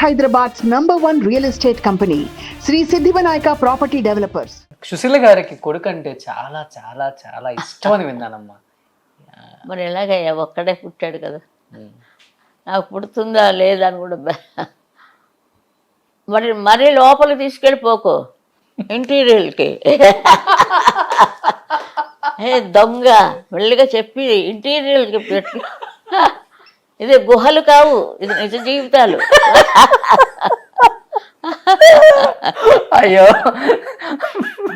Hyderabad's #1 real estate company, Sri Siddhivanayaka Property Developers. Susheela గారికి కొడుకు అంటే చాలా చాలా చాలా ఇష్టం అని విన్నానమ్మా. మరి ఎలాగయ్యా ఒక్కడే పుట్టాడు కదా, నాకు పుడుతుందా లేదా అని కూడా మరీ లోపలికి తీసుకెళ్ళిపోకు ఇంటీరియర్కి. దొంగ మెల్లిగా చెప్పి ఇంటీరియర్కి పెట్టి, ఇది గుహలు కావు, ఇది నిజ జీవితాలు. అయ్యో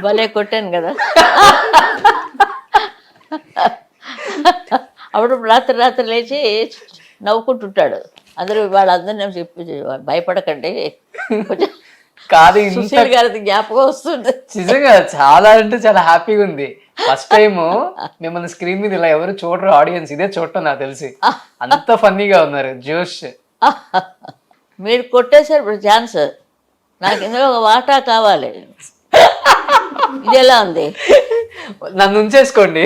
భలే కొట్టాను కదా. అప్పుడు రాత్రి లేచి నవ్వుకుంటుంటాడు. వాళ్ళందరినీ చెప్పి భయపడకండి, కాదు సుశీల్ గారి జ్ఞాపకం వస్తుంది. నిజంగా చాలా అంటే చాలా హ్యాపీగా ఉంది. ఫస్ట్ టైం మిమ్మల్ని స్క్రీన్ మీద ఇలా ఎవరు చూడరు, ఆడియన్స్ ఇదే చూడటం నాకు తెలిసి. అంత ఫన్నీగా ఉన్నారు, జోష్. మీరు కొట్టేశారు ఇప్పుడు ఛాన్స్, నాకు ఇందులో ఒక వాటా కావాలి. ఇది ఎలా ఉంది? నన్ను ఉంచేసుకోండి.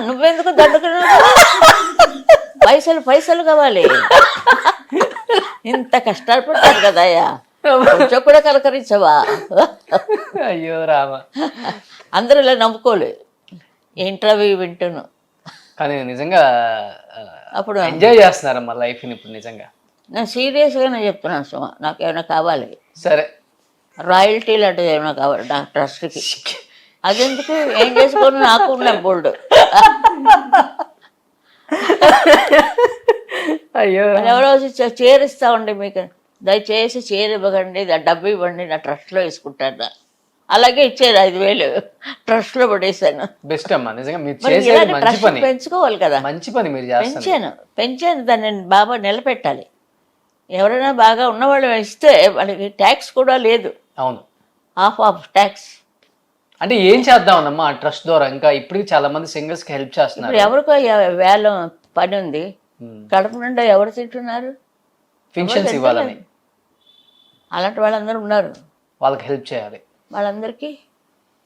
నువ్వెందుకు దండుకున్నావు? పైసలు కావాలి. ఇంత కష్టాలు పడతారు కదయ్యా, కొంచెం కూడా కలకరించవా? అయ్యో రామ, అందరూ ఇలా నమ్ముకోలేదు. ఇంటర్వ్యూ వింటును, కానీ నిజంగా అప్పుడు ఎంజాయ్ చేస్తున్నారమ్మా లైఫ్ని ఇప్పుడు నిజంగా. నేను సీరియస్గానే చెప్తున్నాను సుమా, నాకు ఏమైనా కావాలి, సరే రాయల్టీ లాంటిది ఏమైనా కావాలి నా ట్రస్ట్కి. అదెందుకు, ఏం చేసుకోను, నాకు ఉన్నాయి బోల్డ్. అయ్యో ఎవరో చీర ఇస్తామండి మీకు, దయచేసి చీర ఇవ్వకండి, డబ్బు ఇవ్వండి, నా ట్రస్ట్లో వేసుకుంటాను. అలాగే ఇచ్చారు 5,000 ట్రస్ట్లో పడేసాను. బెస్ట్ అమ్మా, నిజంగా మీరు చేసేది మంచి పని, పెంచుకోవాలి కదా. మంచి పని మీరు చేస్తారు. పెంచాను దాన్ని బాగా నిలబెట్టాలి. ఎవరైనా బాగా ఉన్నవాళ్ళు ఇస్తే వాళ్ళకి ట్యాక్స్ కూడా లేదు. అవును, ఆఫ్ ట్యాక్స్. అంటే ఏం చేద్దామన్నమ్మా ఆ ట్రస్ట్ ద్వారా? ఇంకా ఇప్పటికి చాలా మంది సింగర్స్ కి హెల్ప్ చేస్తున్నారు. ఇప్పుడు ఎవరికో వేల పని ఉంది, కడుపు నిండా ఎవరు తింటున్నారు? పెన్షన్స్ ఇవ్వాలని అలాంటి వాళ్ళందరూ ఉన్నారు, వాళ్ళకి హెల్ప్ చేయాలి, వాళ్ళందరికీ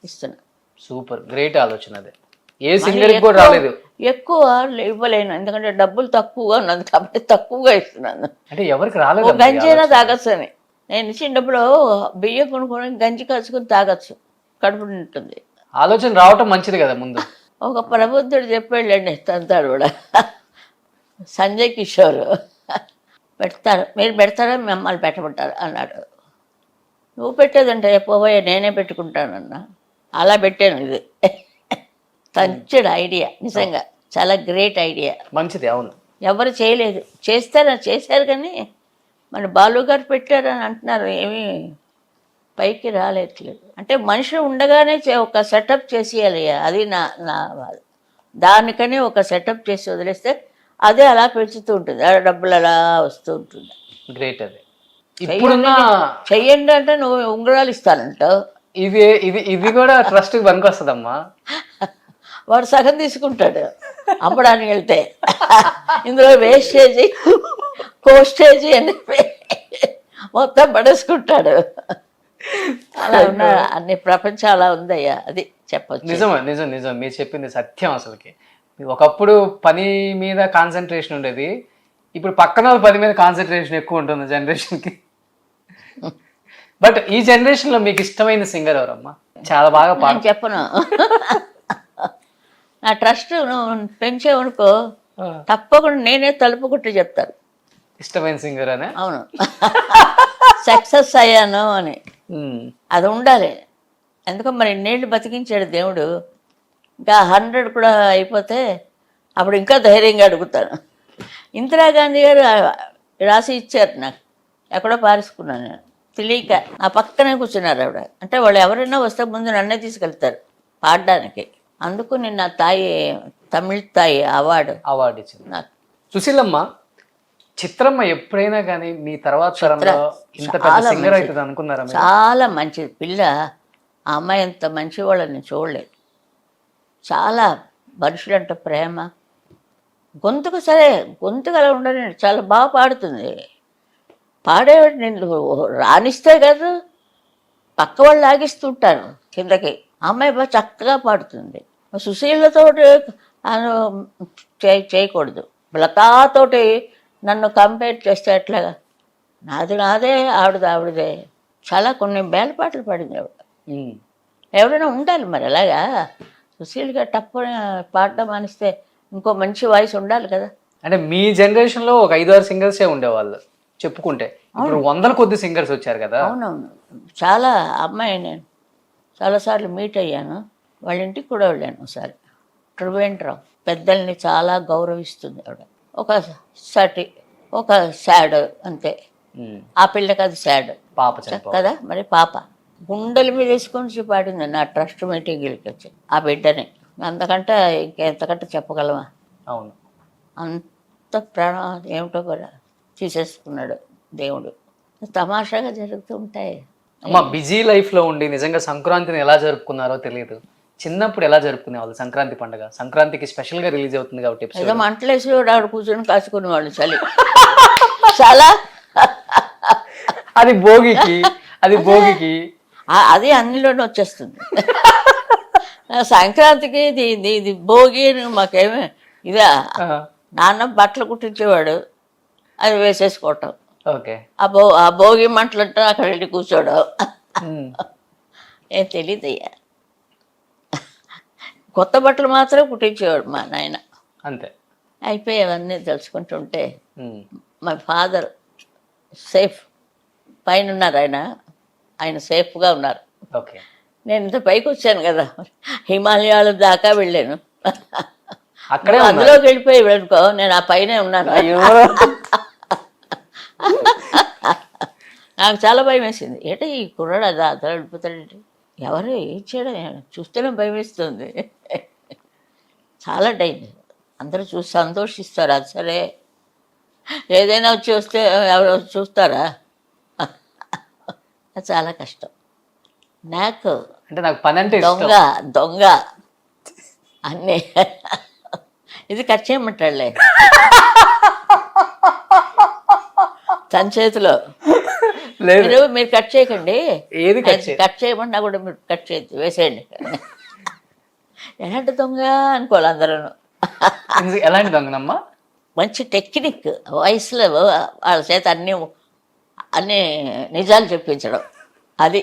ఇస్తున్నా. సూపర్, గ్రేట్ ఆలోచన. అదే ఏ సింగర్ కూడా రాలేదు. ఎక్కువ ఇవ్వలేను, ఎందుకంటే డబ్బులు తక్కువగా ఉన్నది కాబట్టి తక్కువగా ఇస్తున్నాను. అంటే ఎవరికి రాలేదు. గంజి అయినా తాగొచ్చు అని నేను ఇచ్చినప్పుడు బియ్యం కొనుక్కొని గంజి కాచుకొని తాగొచ్చు, కడుపు నింటుంది. ఆలోచన రావటం మంచిది కదా ముందు. ఒక ప్రబుద్ధుడు చెప్పాడండి, తంతాడు కూడా, సంజయ్ కిషోర్ పెడతారు, మీరు పెడతారా మిమ్మల్ని పెట్టమంటారు అన్నాడు. నువ్వు పెట్టేదంటే పోయే నేనే పెట్టుకుంటానన్నా. అలా పెట్టాను. ఇది తంచడు ఐడియా, నిజంగా చాలా గ్రేట్ ఐడియా, మంచిది. అవును, ఎవరు చేయలేదు, చేశారు కానీ మన బాలు గారు పెట్టారని అంటున్నారు, ఏమీ పైకి రాలేదు. అంటే మనిషి ఉండగానే ఒక సెటప్ చేసేయాలి, అది నా దానికని ఒక సెటప్ చేసి వదిలేస్తే అదే అలా పెంచుతూ ఉంటుంది, డబ్బులు అలా వస్తూ ఉంటుంది. గ్రేట్. అదే చెయ్యండి అంటే నువ్వు ఉంగరాలు ఇస్తానంటావు. ఇది కూడా ట్రస్ట్ కి పనికి వస్తుందమ్మా. వాడు సగం తీసుకుంటాడు అమ్మడానికి వెళ్తే, ఇందులో వేస్టేజీ కోస్టేజీ అని మొత్తం పడేసుకుంటాడు. అలా ఉన్న అన్ని ప్రపంచం అలా ఉందయ్యా, అది చెప్పచ్చు. నిజం మీరు చెప్పింది సత్యం. అసలుకి ఒకప్పుడు పని మీద కాన్సన్ట్రేషన్ ఉండేది, ఇప్పుడు పక్కన పని మీద కాన్సన్ట్రేషన్ ఎక్కువ ఉంటుంది జనరేషన్కి. బట్ ఈ జనరేషన్లో మీకు ఇష్టమైన సింగర్ ఎవరమ్మా? చాలా బాగా పాడు. చెప్పను, నా ట్రస్ట్ నువ్వు పెంచేవనుకో తప్పకుండా నేనే తలుపు కొట్టి చెప్తాను ఇష్టమైన సింగర్ అనే. అవును, సక్సెస్ అయ్యాను అని అది ఉండాలి. ఎందుకో మరి ఇన్నేళ్ళు బతికించాడు దేవుడు, ఇంకా 100 కూడా అయిపోతే అప్పుడు ఇంకా ధైర్యంగా అడుగుతాను. ఇందిరాగాంధీ గారు రాసి ఇచ్చారు నాకు, ఎక్కడో పారేసుకున్నాను నేను తెలియక. ఆ పక్కనే కూర్చున్నారు ఆవిడ. అంటే వాళ్ళు ఎవరైనా వస్తే ముందు నన్నే తీసుకెళ్తారు పాడడానికి. అందుకు నిన్న తమిళ తాయి అవార్డు ఇచ్చింది నాకు. సుశీలమ్మ, చిత్రమ్మ ఎప్పుడైనా కానీ మీ తర్వాత తరంలో ఇంత పెద్ద సింగర్ అవుతుంది అనుకున్నారా? చాలా మంచిది పిల్ల. ఆ అమ్మాయి అంత మంచి వాళ్ళని చూడలేదు. చాలా మనుషులంటే ప్రేమ, గొంతుకు సరే గొంతుకు అలా ఉండని చాలా బాగా పాడుతుంది. పాడేవాడు నేను రాణిస్తే కాదు, పక్క వాళ్ళు లాగిస్తుంటారు కిందకి. అమ్మాయి బాగా చక్కగా పాడుతుంది. సుశీలతో చేయకూడదు, లతాతోటి నన్ను కంపేర్ చేస్తే ఎట్లాగా? నాది నాదే, ఆవిడది ఆవిడదే. చాలా కొన్ని వేల పాటలు పాడింది ఆవిడ. ఉమ్. ఎవరైనా ఉండాలి మరి అలాగా. సుశీల్గా టప్పున పాడడం మానిస్తే ఇంకో మంచి వాయిస్ ఉండాలి కదా. అంటే మీ జనరేషన్లో ఒక 5-6 సింగర్సే ఉండేవాళ్ళు చెప్పుకుంటే. ఇప్పుడు వందల కొద్ది సింగర్స్ వచ్చారు కదా. అవునవును. చాలా అమ్మాయి నేను చాలాసార్లు మీట్ అయ్యాను. వాళ్ళ ఇంటికి కూడా వెళ్ళాను ఒకసారి. త్రివేంద్రరావు పెద్దల్ని చాలా గౌరవిస్తుంది ఆవిడ. ఒక సటి, ఒక శాడ్ అంతే. ఉమ్. ఆ పిల్లకి అది శాడ్ పాప చనిపో కదా. మరి పాప గుండెల మీద వేసుకొని పాడింది నా ట్రస్ట్ మీటింగ్కి వచ్చి ఆ బిడ్డని. అంతకంటే ఇంకెంతకంటే చెప్పగలమా? అవును. అంత ప్రాణం ఏమిటో కూడా తీసేసుకున్నాడు దేవుడు. తమాషాగా జరుగుతూ ఉంటాయి. అమ్మ బిజీ లైఫ్లో ఉండి నిజంగా సంక్రాంతిని ఎలా జరుపుకున్నారో తెలియదు. చిన్నప్పుడు ఎలా జరుపుకునేవాళ్ళు సంక్రాంతి పండుగ? సంక్రాంతికి స్పెషల్గా రిలీజ్ అవుతుంది కాబట్టి ఏదో episode. మంటలేసి ఆవిడ కూర్చొని కాచుకునేవాళ్ళు చలి. చాలా అది భోగికి, అది భోగికి. అది అన్నిలోనే వచ్చేస్తుంది. సంక్రాంతికి ఇది భోగి మాకేమే ఇదా. ఆ, నాన్న బట్టలు కుట్టించేవాడు, అది వేసేసుకోవటం. ఓకే. ఆ భోగి మంటలంటే అక్కడ వెళ్ళి కూర్చోవడం. ఉమ్. ఏం తెలియదయ్యా. కొత్త బట్టలు మాత్రం కుట్టించేవాడు మా నాయన. అంతే. అయిపోయి అవన్నీ తెలుసుకుంటుంటే ఉమ్. మా ఫాదర్ సేఫ్ పైన ఉన్నారు. ఆయన సేఫ్గా ఉన్నారు. ఓకే. నేను ఇంత పైకి వచ్చాను కదా, హిమాలయాల దాకా వెళ్ళాను. అక్కడే అందులోకి వెళ్ళిపోయి వెళ్ళుకో, నేను ఆ పైనే ఉన్నాను. అయ్యో. నాకు చాలా భయం వేసింది. ఏంటి ఈ కుర్రాడు అది అతను వెళ్ళిపోతాడేంటి, ఎవరు ఏం చేయడం, చూస్తేనే భయం వేస్తుంది. చాలా డేంజర్. అందరూ చూసి సంతోషిస్తారు, అది సరే. ఏదైనా వచ్చి వస్తే ఎవరు చూస్తారా? అది చాలా కష్టం. నాకు అంటే నాకు పని అంటే దొంగ దొంగ అన్నీ. ఇది కట్ చేయమంటాడులే తన చేతిలో. లేదు. మీరు కట్ చేయకండి, ఏది కట్ చేయమన్నా కూడా మీరు కట్ చేయద్దు, వేసేయండి. ఎలాంటి దొంగ అనుకోవాలి అందరూ. ఎలాంటి దొంగనమ్మా? మంచి టెక్నిక్, వయసులో వాళ్ళ చేత అన్ని నిజాలు చెప్పించడం. అది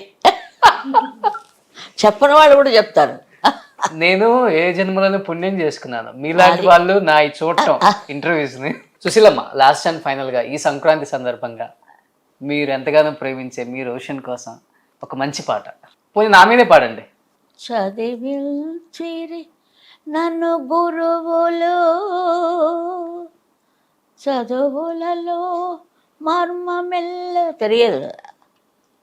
చెప్పని వాళ్ళు కూడా చెప్తారు. నేను ఏ జన్మలను పుణ్యం చేసుకున్నాను మీలాంటి వాళ్ళు నా ఈ చూడటం ఇంటర్వ్యూస్ ని. సుశీలమ్మ, లాస్ట్ అండ్ ఫైనల్ గా ఈ సంక్రాంతి సందర్భంగా మీరు ఎంతగానో ప్రేమించే మీ రోషన్ కోసం ఒక మంచి పాట, పోయి నా మీదే పాడండి. చదివించిరి నన్ను గురువులు, చదువులలో మర్మమెల్ల తెలియదు.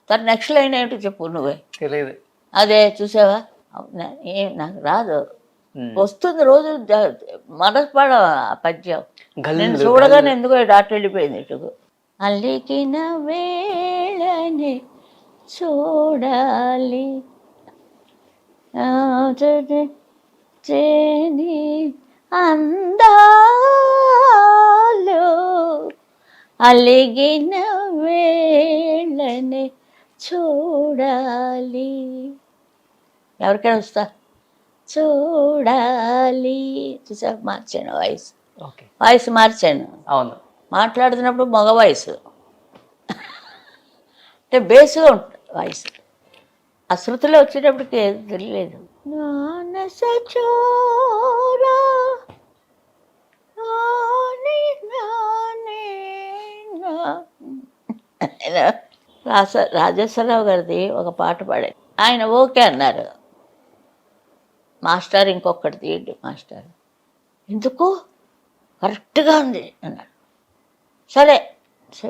తన నెక్స్ట్ లైన్ ఏంటో చెప్పు నువ్వే. తెలియదు. అదే చూసావా, నాకు రాదు. వస్తుంది రోజు మనస్పాడ ఆ పద్యం. నేను చూడగానే ఎందుకో డాక్టర్ వెళ్ళిపోయింది ఇటుకు. అలికిన వేళని చూడాలి చేని అందాలు, అలిగిన వేళని చూడాలి. ఎవరికైనా వస్తా చూడాలి. చూసా, మార్చాను వాయిస్ మార్చాను. అవును. మాట్లాడుతున్నప్పుడు మగ వాయిస్ అంటే బేస్గా ఉంటుంది వాయిస్. ఆ శృతిలో వచ్చేటప్పటికి ఏది తెలియలేదు. మానస చోరా రాజేశ్వరరావు గారిది ఒక పాట పాడారు. ఆయన ఓకే అన్నారు. మాస్టర్ ఇంకొకటి తీయండి మాస్టర్, ఎందుకు కరెక్ట్గా ఉంది అన్నాడు. సరే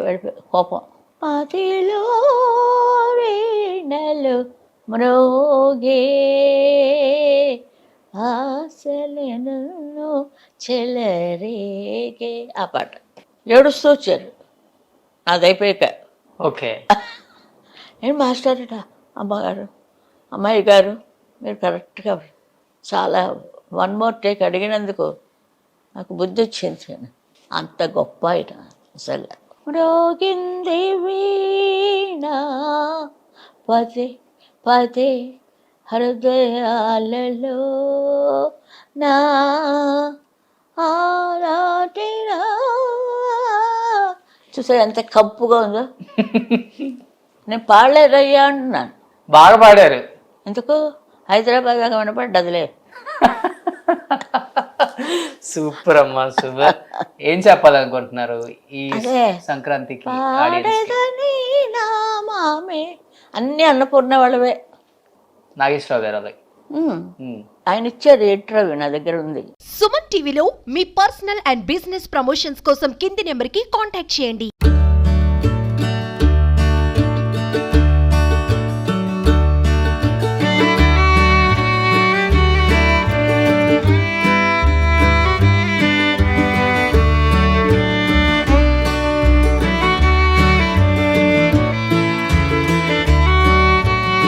వెళ్ళిపోయి కోపం. పదిలో వీణలు మ్రోగే ఆశలను చెలరేగే, ఆ పాట ఏడుస్తూ వచ్చారు. అది అయిపోయాక ఓకే. నేను మాస్టర్ అమ్మగారు అమ్మాయి గారు మీరు కరెక్ట్గా చాలా వన్ మోర్ టేక్ అడిగినందుకు నాకు బుద్ధి వచ్చింది. అంత గొప్ప ఆయన అసలు. మ్రోగింది వీణ పదే పదే హృదయాలలో నా ఆరాటిన చూసా ఎంత కప్పుగా ఉందో. నేను పాడలేదయ్యా అంటున్నాను. బాగా పాడారు. ఎందుకు హైదరాబాద్ దాకా వినపడ్డదిలే. సూపర్ అమ్మా, సూపర్. ఏం చెప్పాలనుకుంటున్నారు ఈ అదే సంక్రాంతికి? పాడేదని నా మామే అన్నీ అన్నపూర్ణ వాళ్ళవే. నాగేశ్వరరావు గారు అలాగే. ఆయన ఇచ్చారు ఇంటర్వ్యూ నా దగ్గర ఉంది. సుమన్ టీవీలో మీ పర్సనల్ అండ్ బిజినెస్ ప్రమోషన్స్ కోసం కింది నెంబర్కి కాంటాక్ట్ చేయండి.